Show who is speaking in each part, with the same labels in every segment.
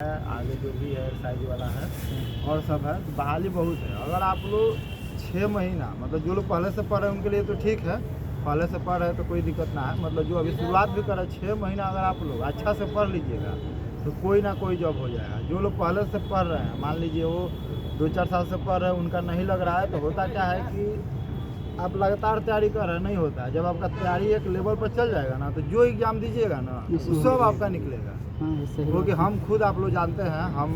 Speaker 1: आगे जो भी है साइज वाला है और सब है। तो बहाली बहुत है। अगर आप लोग 6 महीना मतलब जो लोग पहले से पढ़ रहे हैं उनके लिए तो ठीक है, पहले से पढ़ रहे हैं तो कोई दिक्कत ना है। मतलब जो अभी शुरुआत भी कर रहे हैं 6 महीना अगर आप लोग अच्छा से पढ़ लीजिएगा तो कोई ना कोई जॉब हो जाएगा। जो लोग पहले से पढ़ रहे हैं, मान लीजिए वो 2-4 साल से पढ़ रहे हैं, उनका नहीं लग रहा है तो होता क्या है कि आप लगातार तैयारी कर रहे हैं, नहीं होता है। जब आपका तैयारी एक लेवल पर चल जाएगा ना तो जो एग्ज़ाम दीजिएगा ना वो सब आपका निकलेगा। क्योंकि हम खुद आप लोग जानते हैं, हम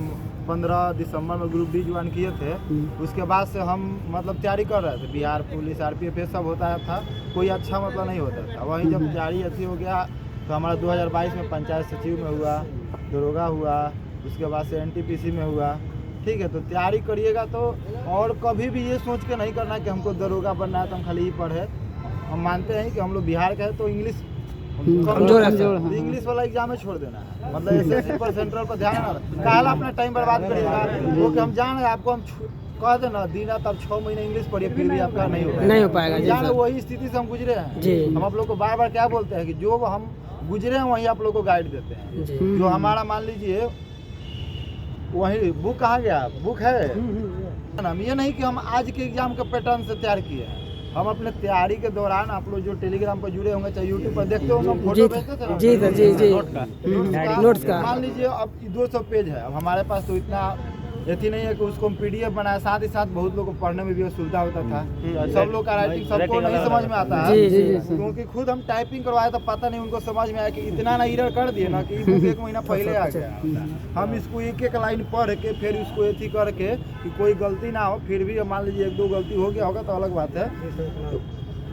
Speaker 1: 15 दिसंबर में ग्रुप डी ज्वाइन किए थे। उसके बाद से हम मतलब तैयारी कर रहे थे, बिहार पुलिस आरपीएफ ये सब होता था, कोई अच्छा मतलब नहीं होता था। वहीं जब तैयारी अच्छी हो गया तो हमारा 2022 में पंचायत सचिव में हुआ, दरोगा हुआ, उसके बाद से एनटीपीसी में हुआ। ठीक है, तो तैयारी करिएगा तो और कभी भी ये सोच के नहीं करना कि हमको दरोगा बनना है तो हम खाली ही पढ़े। हम मानते हैं कि हम लोग बिहार के हैं तो इंग्लिश कमजोर है, इंग्लिश वाला एग्जाम में छोड़ देना है। मतलब एसएससी पर सेंट्रल पर ध्यान ना काला अपना टाइम बर्बाद करिएगा। वो कि हम जान आपको हम कह देना दीना तब 6 महीने इंग्लिश पढ़िए फिर भी आपका नहीं हो पाएगा। जान वही स्थिति से हम गुजरे हैं। हम आप लोग को बार बार क्या बोलते हैं कि जो हम गुजरे हैं वही आप लोग को गाइड देते हैं। जो हमारा मान लीजिए वही बुक कहाँ गया, बुक है ना। ये नहीं कि हम आज के एग्जाम के पैटर्न से तैयार किए हैं। हम अपने तैयारी के दौरान आप लोग जो टेलीग्राम पर जुड़े होंगे चाहे यूट्यूब पर देखते होंगे, हम फोटो भेजते थे नोट्स का। मान लीजिए अब 200 पेज है, अब हमारे पास तो इतना यही नहीं है कि उसको हम पीडीएफ बनाए। साथ ही साथ बहुत लोगों को पढ़ने में भी सुविधा होता था। सब लोग का राइटिंग सबको नहीं समझ में आता है, क्योंकि खुद हम टाइपिंग करवाए तो पता नहीं उनको समझ में आया कि इतना ना एरर कर दिए ना कि एक महीना पहले आ गया। हम इसको एक एक लाइन पढ़ के फिर इसको एथी करके कि कोई गलती ना हो, फिर भी मान लीजिए 1-2 गलती हो गया होगा तो अलग बात है।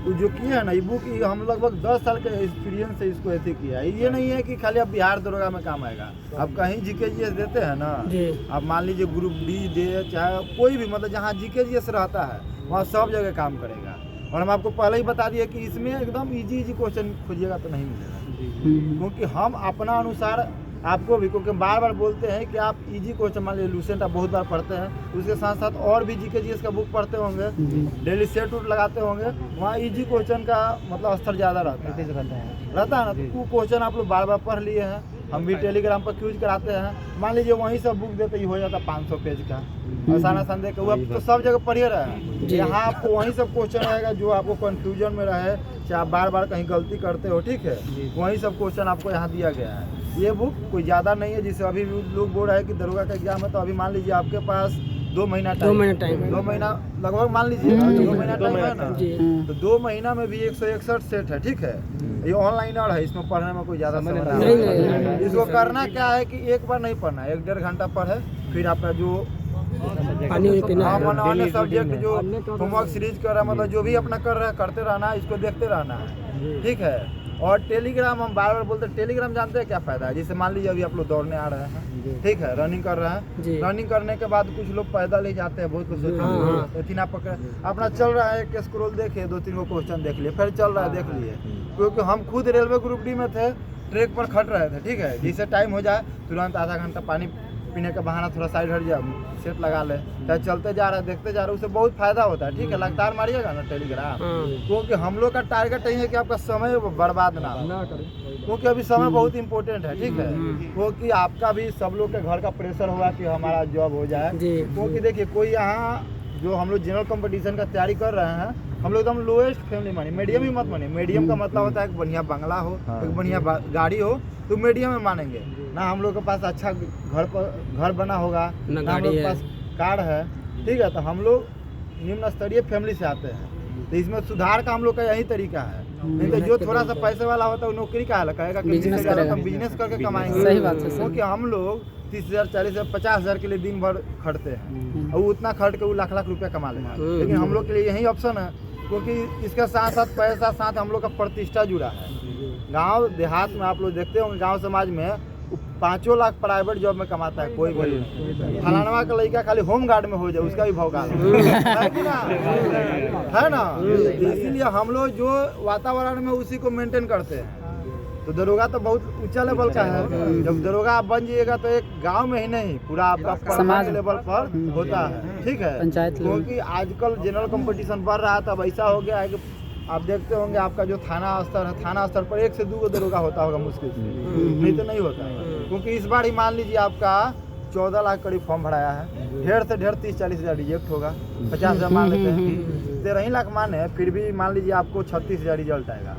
Speaker 1: तो जो किया है ना ये बुक, हम लगभग 10 साल के एक्सपीरियंस से इसको ऐसे किया है। ये नहीं है कि खाली अब बिहार दरोगा में काम आएगा। अब कहीं जीके जीएस देते हैं ना, अब मान लीजिए ग्रुप डी दे चाहे कोई भी, मतलब जहाँ जीके जीएस रहता है वहाँ सब जगह काम करेगा। और हम आपको पहले ही बता दिए कि इसमें एकदम इजी क्वेश्चन खोजिएगा तो नहीं मिलेगा, क्योंकि हम अपना अनुसार आपको भी, क्योंकि बार बार बोलते हैं कि आप इजी क्वेश्चन मान लीजिए लूसेंट आप बहुत बार पढ़ते हैं, उसके साथ साथ और भी जीके जीएस का बुक पढ़ते होंगे, डेली सेट उट लगाते होंगे, वहाँ इजी क्वेश्चन का मतलब स्तर ज़्यादा रहता है ना। तो वो क्वेश्चन आप लोग बार बार पढ़ लिए हैं। हम भी टेलीग्राम पर क्यूज कराते हैं। मान लीजिए वहीं सब बुक देते ही हो जाता 500 पेज का आसाना संदेह का, वो आप तो सब जगह पढ़िए रहे। यहाँ आपको वहीं सब क्वेश्चन रहेगा जो आपको कंफ्यूजन में रहे, चाहे आप बार बार कहीं गलती करते हो, ठीक है, वहीं सब क्वेश्चन आपको यहाँ दिया गया है। ये बुक कोई ज़्यादा नहीं है, जिससे अभी लोग बोल रहे हैं कि दरोगा का एग्जाम है तो अभी मान लीजिए आपके पास 2 महीना टाइम 2 महीना लगभग मान लीजिए 2 महीना टाइम है ना, तो 2 महीना में भी 161 सेट है। ठीक है, ये ऑनलाइन और है, इसमें पढ़ने में कोई ज़्यादा समय नहीं। इसको करना क्या है कि एक बार नहीं पढ़ना है, 1-1.5 घंटा पढ़े, फिर आपका जो अन्य सब्जेक्ट जो होमवर्क सीरीज कर रहा है, मतलब जो भी अपना कर रहा है करते रहना है, इसको देखते रहना है। ठीक है, और टेलीग्राम हम बार बार बोलते हैं, टेलीग्राम जानते हैं क्या फ़ायदा है। जैसे मान लीजिए अभी आप लोग दौड़ने आ रहे हैं, ठीक है, रनिंग कर रहे हैं, रनिंग करने के बाद कुछ लोग पैदल ही जाते हैं, बहुत लोग इतना पकड़ अपना चल रहा है, एक स्क्रॉल देखे 2-3 को क्वेश्चन देख लिए, फिर चल रहा है देख लिए। क्योंकि हम खुद रेलवे ग्रुप डी में थे, ट्रैक पर खट रहे थे, ठीक है, जिससे टाइम हो जाए तुरंत आधा घंटा पानी पीने का बहाना थोड़ा साइड हट जाए, सेट लगा ले, चाहे चलते जा रहे देखते जा रहे, उससे बहुत फायदा होता है। ठीक है, लगातार मारिएगा ना टेलीग्राम, क्योंकि हम लोग का टारगेट यही है कि आपका समय बर्बाद ना हो, क्योंकि अभी समय बहुत इंपॉर्टेंट है। ठीक है, क्योंकि आपका भी सब लोग के घर का प्रेशर होगा कि हमारा जॉब हो जाए। क्योंकि देखिए कोई यहाँ जो हम लोग जनरल कंपटीशन का तैयारी कर रहे हैं, हम लोग एकदम लोएस्ट फैमिली मानिए, मीडियम ही मत मानिए। मीडियम का मतलब होता है एक बढ़िया बंगला हो, एक बढ़िया गाड़ी हो, तो मीडियम में मानेंगे ना। हम लोग के पास अच्छा घर बना होगा ना, हम लोग के पास कार है, ठीक है, तो हम लोग निम्न स्तरीय फैमिली से आते हैं। तो इसमें सुधार का हम लोग का यही तरीका है। नहीं तो जो थोड़ा सा पैसे वाला होता है वो नौकरी का कहेगा कि बिजनेस करके कमाएंगे। सही बात है, क्योंकि हम लोग 30,000 40,000 50,000 के लिए दिन भर खटते हैं और उतना खट के वो लाख रुपया कमा लेना। लेकिन हम लोग के लिए यही ऑप्शन है, क्योंकि इसके साथ साथ पैसा साथ हम लोग का प्रतिष्ठा जुड़ा है। गांव देहात में आप लोग देखते होंगे, गांव समाज में 5 लाख प्राइवेट जॉब में कमाता है कोई कोई। फलानवा का लड़का खाली होम गार्ड में हो जाए उसका भी भौकाल है ना। इसीलिए हम लोग जो वातावरण में उसी को मेंटेन करते हैं। तो दरोगा तो बहुत ऊंचा लेवल का है। जब दरोगा आप बन जाइएगा तो एक गांव में ही नहीं पूरा आपका समाज लेवल पर होता है। ठीक है, क्योंकि आजकल जनरल कंपटीशन बढ़ रहा है, तब ऐसा हो गया है कि आप देखते होंगे आपका जो थाना स्तर है, थाना स्तर पर 1 से 2 दरोगा होता होगा मुश्किल से, नहीं तो नहीं होता है। क्योंकि इस बार ही मान लीजिए आपका 14 लाख करीब फॉर्म भराया है, ढेर से ढेर 30-40 हज़ार रिजेक्ट होगा, 50 हज़ार मान लेते हैं, 13 लाख माने, फिर भी मान लीजिए आपको 36 हज़ार रिजल्ट आएगा,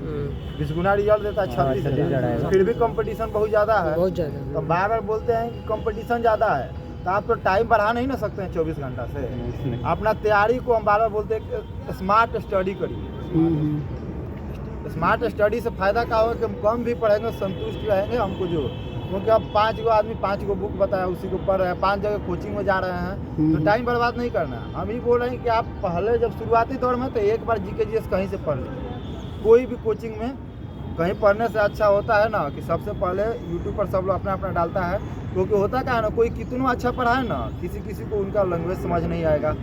Speaker 1: 20 गुना रिजल्ट देता है 36 हज़ार, फिर भी कंपटीशन बहुत ज़्यादा है,
Speaker 2: बहुत ज़्यादा।
Speaker 1: तो बार बार बोलते हैं कि कंपटीशन ज़्यादा है, तो आप तो टाइम बढ़ा नहीं ना सकते हैं 24 घंटा से। अपना तैयारी को हम बार बार बोलते हैं कि स्मार्ट स्टडी करिए। स्मार्ट स्टडी से फ़ायदा क्या होगा कि हम कम भी पढ़ेंगे, संतुष्ट रहेंगे हमको जो, क्योंकि अब 5 आदमी 5 बुक बताया उसी को पढ़ रहे हैं, 5 जगह कोचिंग में जा रहे हैं, तो टाइम बर्बाद नहीं करना है। हम ही बोल रहे हैं कि आप पहले जब शुरुआती दौर में तो एक बार जीके जीएस कहीं से पढ़ लीजिए, कोई भी कोचिंग में कहीं पढ़ने से अच्छा होता है ना कि सबसे पहले यूट्यूब पर सब लोग अपना अपना डालता है, क्योंकि होता क्या है ना, कोई कितना अच्छा पढ़ा है ना, किसी को उनका लैंग्वेज समझ नहीं आएगा,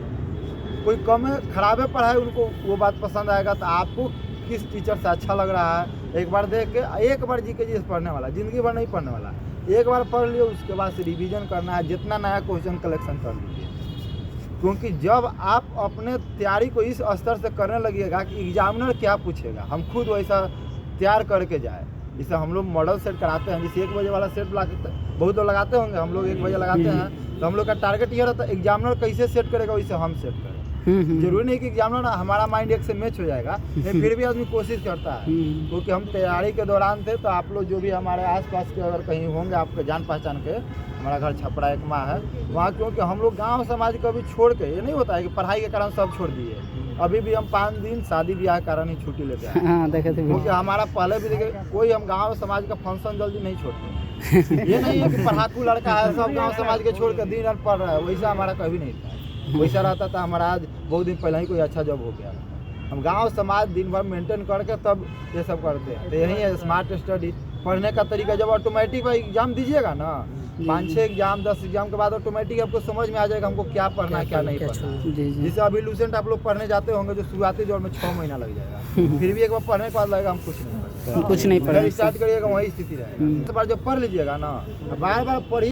Speaker 1: कोई कम खराबे पढ़ा है उनको वो बात पसंद आएगा। तो आपको किस टीचर से अच्छा लग रहा है, एक बार देख के एक बार जीके जीएस पढ़ने वाला, ज़िंदगी भर नहीं पढ़ने वाला, एक बार पढ़ लियो, उसके बाद से रिवीजन करना है, जितना नया क्वेश्चन कलेक्शन कर लीजिए। क्योंकि जब आप अपने तैयारी को इस स्तर से करने लगिएगा कि एग्जामिनर क्या पूछेगा, हम खुद वैसा तैयार करके जाए। जैसे हम लोग मॉडल सेट कराते हैं, जैसे 1 बजे वाला सेट बहुत लोग लगाते होंगे, हम लोग 1 बजे लगाते हैं, तो हम लोग का टारगेट ये रहता है एग्जामिनर कैसे सेट करेगा वैसे हम सेट करें। जरूरी नहीं कि एग्जामिनर हमारा माइंड एक से मैच हो जाएगा, लेकिन फिर भी आदमी कोशिश करता है। क्योंकि हम तैयारी के दौरान थे, तो आप लोग जो भी हमारे आसपास के अगर कहीं होंगे आपके जान पहचान के, हमारा घर छपरा एकमा है वहाँ, क्योंकि हम लोग गांव समाज को भी छोड़ के, ये नहीं होता है कि पढ़ाई के कारण सब छोड़ दिए, अभी भी हम 5 दिन शादी ब्याह के कारण ही छुट्टी लेते हैं, क्योंकि हमारा पहले भी देखे कोई हम गाँव समाज का फंक्शन जल्दी नहीं छोड़ते। ये नहीं है कि पढ़ाकू लड़का है सब गाँव समाज के छोड़ कर दिन रात पढ़ रहा है, वैसा हमारा कभी नहीं था। वैसा रहता था हमारा आज बहुत दिन पहले ही कोई अच्छा जॉब हो गया। हम गांव समाज दिन भर मेंटेन करके तब ये सब करते हैं। तो यही है स्मार्ट स्टडी पढ़ने का तरीका। जब ऑटोमेटिक भाई एग्जाम दीजिएगा ना, 5-6 एग्जाम 10 एग्जाम के बाद ऑटोमेटिक आपको समझ में आ जाएगा हमको क्या पढ़ना है क्या नहीं पढ़ना है। जैसे अभी लूसेंट आप लोग पढ़ने जाते होंगे, जो शुरुआती दौर में 6 महीना लग जाएगा, फिर भी एक बार पढ़ने के बाद लगेगा हम कुछ नहीं पढ़,
Speaker 2: पढ़
Speaker 1: स्टार्ट करिएगा वही स्थिति रहेगा। एक बार जब पढ़ लीजिएगा ना, बार बार पढ़ी